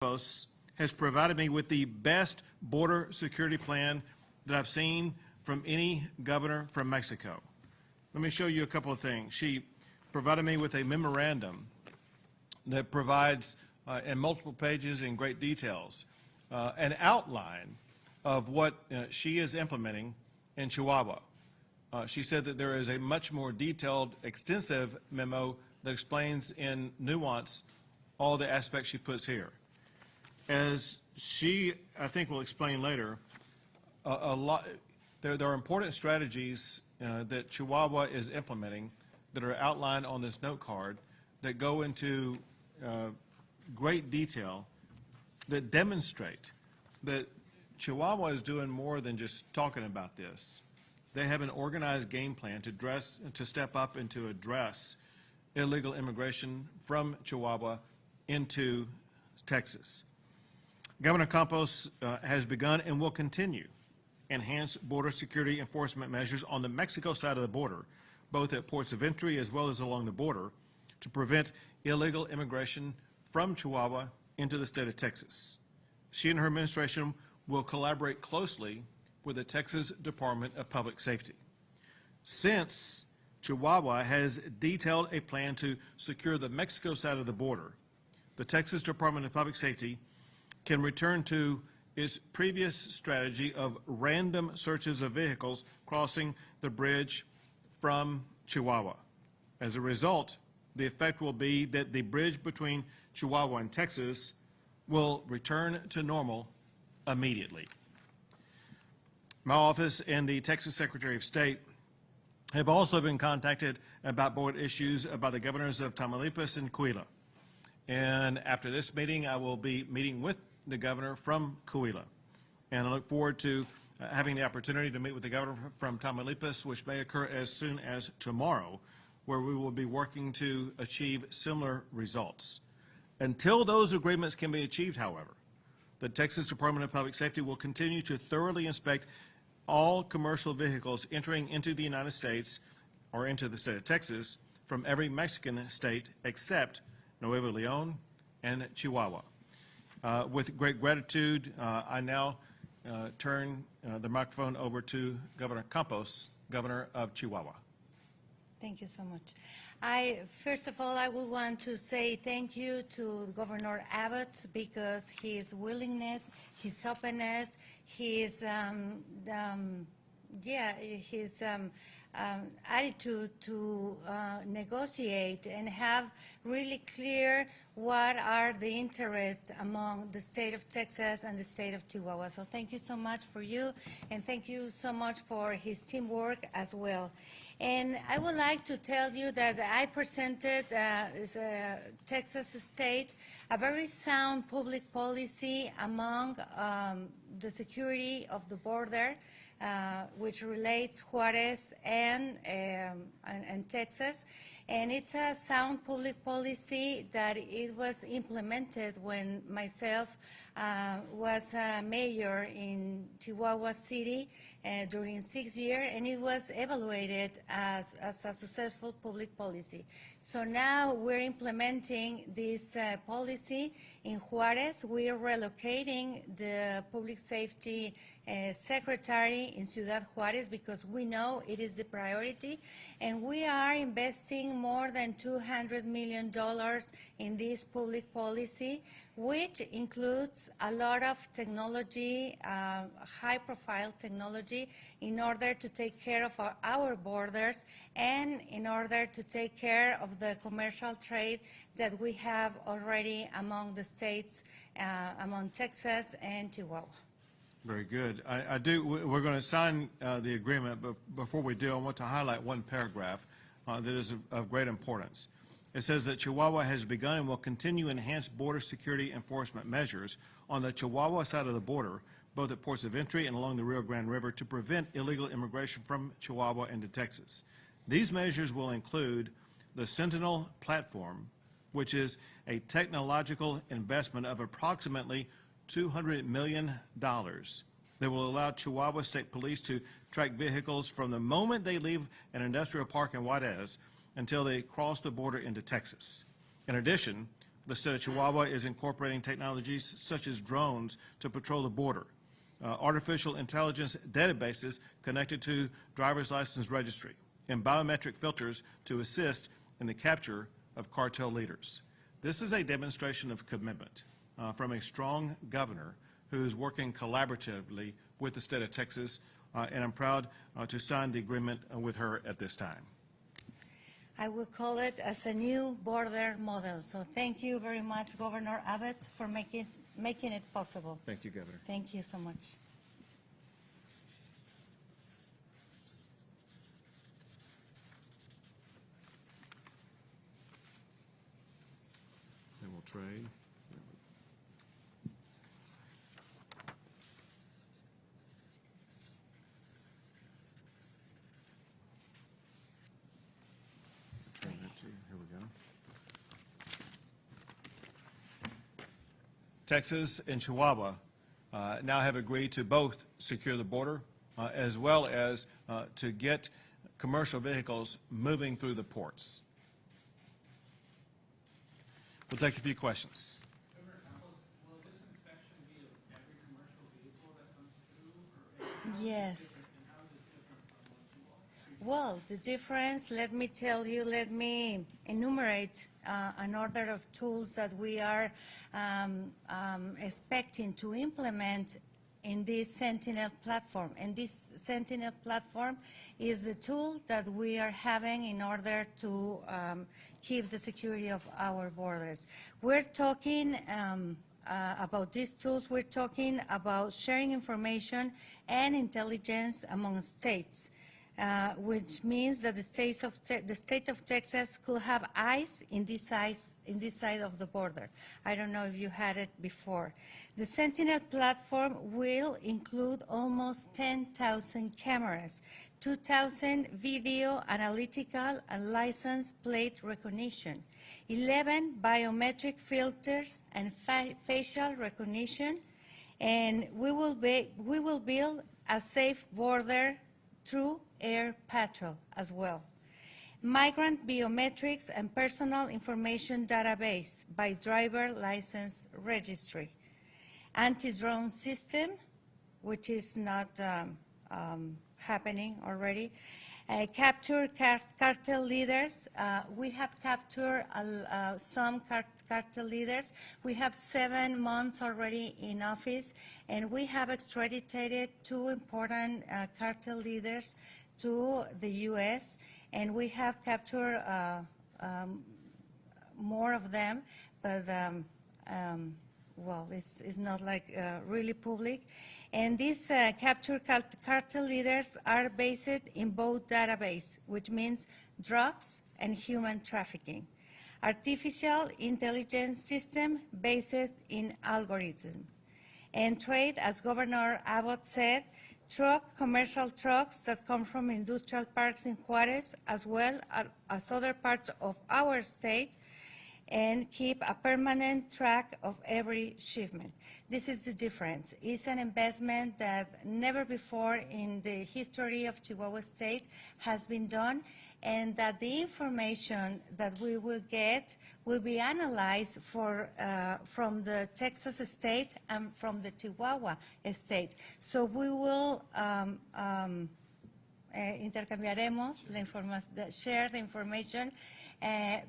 Campos has provided me with the best border security plan that I've seen from any governor from Mexico. Let me show you a couple of things. She provided me with a memorandum that provides, in multiple pages in great details, an outline of what she is implementing in Chihuahua. She said that there is a much more detailed, extensive memo that explains in nuance all the aspects she puts here. As she, I think, will explain later, there are important strategies that Chihuahua is implementing that are outlined on this note card that go into great detail that demonstrate that Chihuahua is doing more than just talking about this. They have an organized game plan to step up and to address illegal immigration from Chihuahua into Texas. Governor Campos has begun and will continue enhanced border security enforcement measures on the Mexico side of the border, both at ports of entry as well as along the border, to prevent illegal immigration from Chihuahua into the state of Texas. She and her administration will collaborate closely with the Texas Department of Public Safety. Since Chihuahua has detailed a plan to secure the Mexico side of the border, the Texas Department of Public Safety can return to its previous strategy of random searches of vehicles crossing the bridge from Chihuahua. As a result, the effect will be that the bridge between Chihuahua and Texas will return to normal immediately. My office and the Texas Secretary of State have also been contacted about border issues by the governors of Tamaulipas and Coahuila. And after this meeting, I will be meeting with the governor from Coahuila. And I look forward to having the opportunity to meet with the governor from Tamaulipas, which may occur as soon as tomorrow, where we will be working to achieve similar results. Until those agreements can be achieved, however, the Texas Department of Public Safety will continue to thoroughly inspect all commercial vehicles entering into the United States or into the state of Texas from every Mexican state except Nuevo Leon and Chihuahua. With great gratitude, I now turn the microphone over to Governor Campos, Governor of Chihuahua. Thank you so much. First of all, I would want to say thank you to Governor Abbott because his willingness, his openness, his attitude to negotiate and have really clear what are the interests among the state of Texas and the state of Chihuahua. So thank you so much for you, and thank you so much for his teamwork as well. And I would like to tell you that I presented as a Texas state a very sound public policy among the security of the border, which relates Juarez and Texas. And it's a sound public policy that it was implemented when myself was mayor in Chihuahua City during 6 years, and it was evaluated as a successful public policy. So now we're implementing this policy in Juarez. We are relocating the public safety secretary in Ciudad Juarez because we know it is the priority, and we are investing more than $200 million in this public policy, which includes a lot of technology, high-profile technology, in order to take care of our borders and in order to take care of the commercial trade that we have already among the states, among Texas and Chihuahua. Very good. We're going to sign the agreement, but before we do, I want to highlight one paragraph that is of great importance. It says that Chihuahua has begun and will continue enhanced border security enforcement measures on the Chihuahua side of the border, both at ports of entry and along the Rio Grande River, to prevent illegal immigration from Chihuahua into Texas. These measures will include the Sentinel platform, which is a technological investment of approximately $200 million that will allow Chihuahua State Police to track vehicles from the moment they leave an industrial park in Juarez until they cross the border into Texas. In addition, the state of Chihuahua is incorporating technologies such as drones to patrol the border, artificial intelligence databases connected to driver's license registry, and biometric filters to assist in the capture of cartel leaders. This is a demonstration of commitment from a strong governor who is working collaboratively with the state of Texas, and I'm proud to sign the agreement with her at this time. I will call it as a new border model. So thank you very much, Governor Abbott, for making it possible. Thank you, Governor. Thank you so much. And we'll trade. Here we go. Texas and Chihuahua now have agreed to both secure the border as well as to get commercial vehicles moving through the ports. We'll take a few questions. Governor Campos, will this inspection be of every commercial vehicle that comes through, or Yes. and how is this different from what you all? Well, the difference, let me tell you, let me enumerate an order of tools that we are expecting to implement in this Sentinel platform. And this Sentinel platform is the tool that we are having in order to keep the security of our borders. We're talking about these tools, we're talking about sharing information and intelligence among states. Which means that the state of Texas could have eyes in this side of the border. I don't know if you had it before. The Sentinel platform will include almost 10,000 cameras, 2,000 video analytical and license plate recognition, 11 biometric filters and facial recognition, and we will build a safe border through air patrol as well. Migrant biometrics and personal information database by driver license registry. Anti-drone system, which is not happening already. Capture cartel leaders. We have captured some cartel leaders. We have 7 months already in office, and we have extradited 2 important cartel leaders to the U.S., and we have captured more of them, but well, it's not like really public. And these captured cartel leaders are based in both databases, which means drugs and human trafficking. Artificial intelligence system based in algorithm. And trade, as Governor Abbott said, commercial trucks that come from industrial parks in Juarez, as well as other parts of our state, and keep a permanent track of every shipment. This is the difference. It's an investment that never before in the history of Chihuahua State has been done, and that the information that we will get will be analyzed from the Texas state and from the Chihuahua state. So we will intercambiaremos share the information,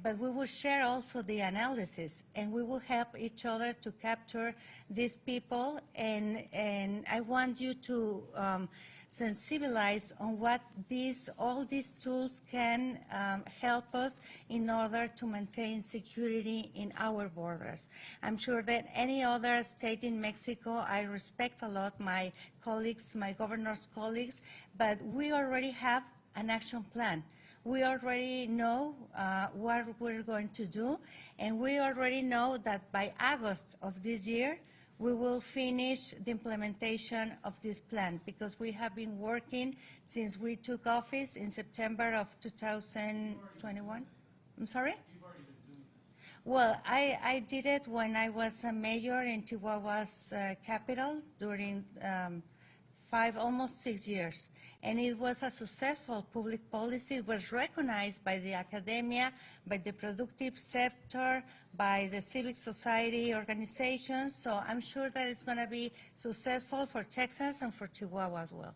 but we will share also the analysis, and we will help each other to capture these people. And I want you to sensibilize on what all these tools can help us in order to maintain security in our borders. I'm sure that any other state in Mexico, I respect a lot my colleagues, my governor's colleagues, but we already have an action plan. We already know what we're going to do, and we already know that by August of this year, we will finish the implementation of this plan, because we have been working since we took office in September of 2021. I'm sorry? You've already been doing this. Well, I did it when I was a mayor in Chihuahua's capital during almost 6 years. And it was a successful public policy. It was recognized by the academia, by the productive sector, by the civic society organizations. So I'm sure that it's going to be successful for Texas and for Chihuahua as well.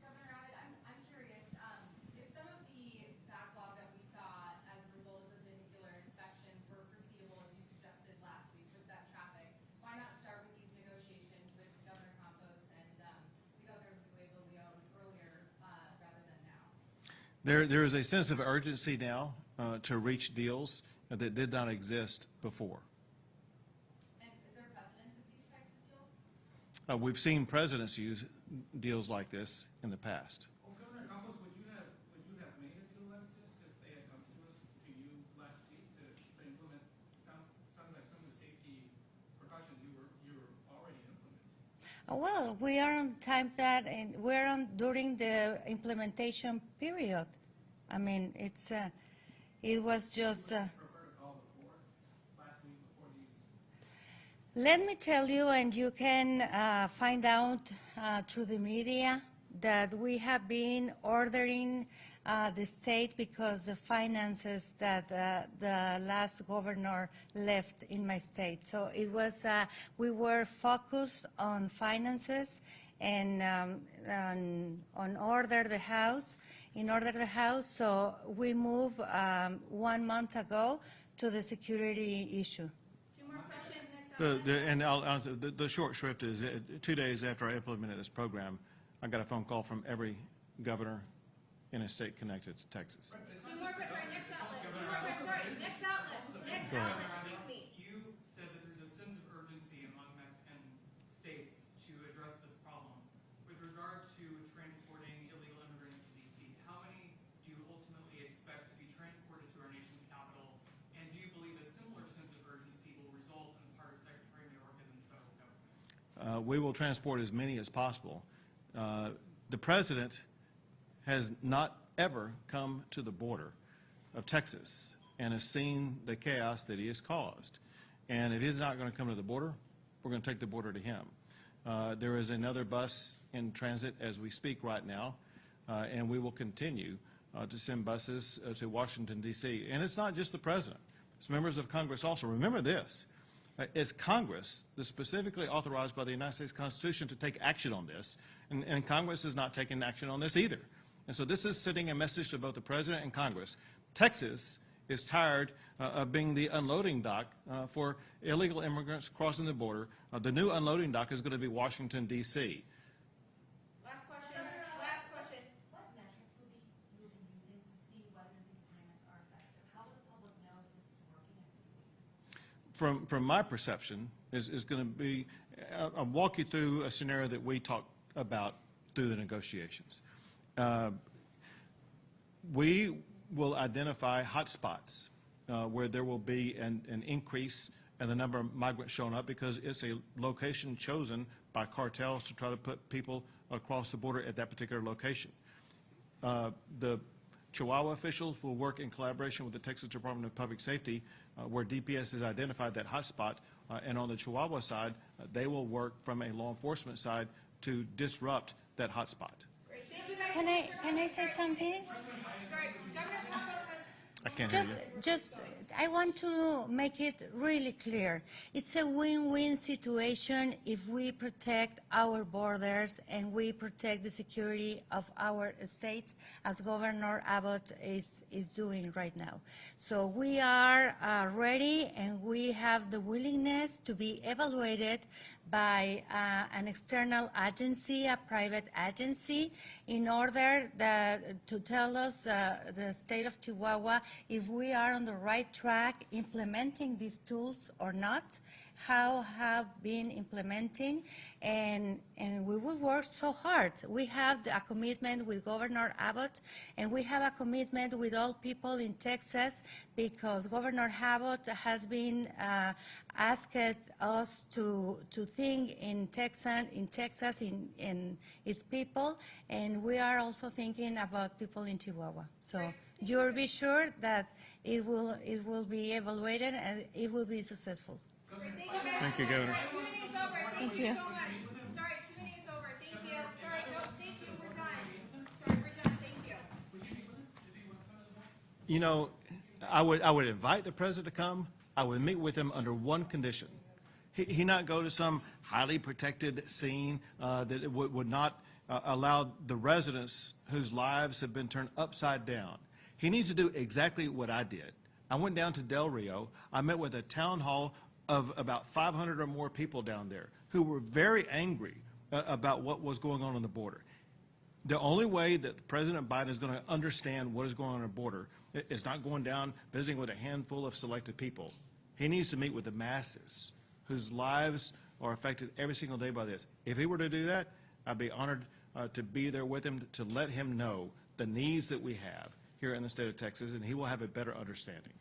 Governor Abbott, I'm curious, if some of the backlog that we saw as a result of the vehicular inspections were foreseeable, as you suggested last week with that traffic, why not start with these negotiations with Governor Campos and the Governor of Nuevo Leon earlier rather than now? There is a sense of urgency now to reach deals that did not exist before. And is there precedence of these types of deals? We've seen presidents use deals like this in the past. Well, Governor Campos, would you have made a deal like this if they had come to you last week to implement, sounds like some of the safety precautions you were already implementing? Well, we are on time that, and we're on during the implementation period. I mean, it was just. Prefer to call before, last week before these? Let me tell you, and you can find out through the media, that we have been ordering the state because the finances that the last governor left in my state. So it was, we were focused on finances and on order the house, so we moved 1 month ago to the security issue. Two more questions, next up. And I'll answer, the short shrift is 2 days after I implemented this program, I got a phone call from every governor in a state connected to Texas. Two more questions, sorry, next outlet, two more questions, sorry, next outlet, Go ahead. excuse me. You said that there's a sense of urgency among Mexican states to address this problem. With regard to transporting illegal immigrants to D.C., how many do you ultimately expect to be transported to our nation's capital? And do you believe a similar sense of urgency will result on the part of Secretary Mayorkas and the federal government? We will transport as many as possible. The president has not ever come to the border of Texas and has seen the chaos that he has caused. And if he's not going to come to the border, we're going to take the border to him. There is another bus in transit as we speak right now, and we will continue to send buses to Washington, D.C. And it's not just the president. It's members of Congress also. Remember this. It's Congress that's specifically authorized by the United States Constitution to take action on this, and Congress is not taking action on this either. And so this is sending a message to both the president and Congress. Texas is tired of being the unloading dock for illegal immigrants crossing the border. The new unloading dock is going to be Washington, D.C. Last question, last question. What metrics will you be using to see whether these plans are effective? How will the public know that this is working in these? From my perception, is going to be, I'll walk you through a scenario that we talked about through the negotiations. We will identify hotspots where there will be an increase in the number of migrants showing up because it's a location chosen by cartels to try to put people across the border at that particular location. The Chihuahua officials will work in collaboration with the Texas Department of Public Safety where DPS has identified that hotspot, and on the Chihuahua side, they will work from a law enforcement side to disrupt that hotspot. Great, thank you guys. Can I say something? Sorry, Governor Campos has I can't hear you. I want to make it really clear. It's a win-win situation if we protect our borders and we protect the security of our state, as Governor Abbott is doing right now. So we are ready, and we have the willingness to be evaluated by an external agency, a private agency, in order to tell us, the state of Chihuahua, if we are on the right track implementing these tools or not, how have been implementing, and we will work so hard. We have a commitment with Governor Abbott, and we have a commitment with all people in Texas, because Governor Abbott has been asked us to think in Texas, in its people, and we are also thinking about people in Chihuahua. So you'll be sure that it will be evaluated and it will be successful. Great, thank you guys. Thank you, Governor. Q&A is over. Thank you so much. Sorry, Q&A is over. Thank you. You know, I would invite the president to come. I would meet with him under one condition. He not go to some highly protected scene that would not allow the residents whose lives have been turned upside down. He needs to do exactly what I did. I went down to Del Rio. I met with a town hall of about 500 or more people down there who were very angry about what was going on the border. The only way that President Biden is going to understand what is going on the border is not going down visiting with a handful of selected people. He needs to meet with the masses whose lives are affected every single day by this. If he were to do that, I'd be honored to be there with him to let him know the needs that we have here in the state of Texas, and he will have a better understanding.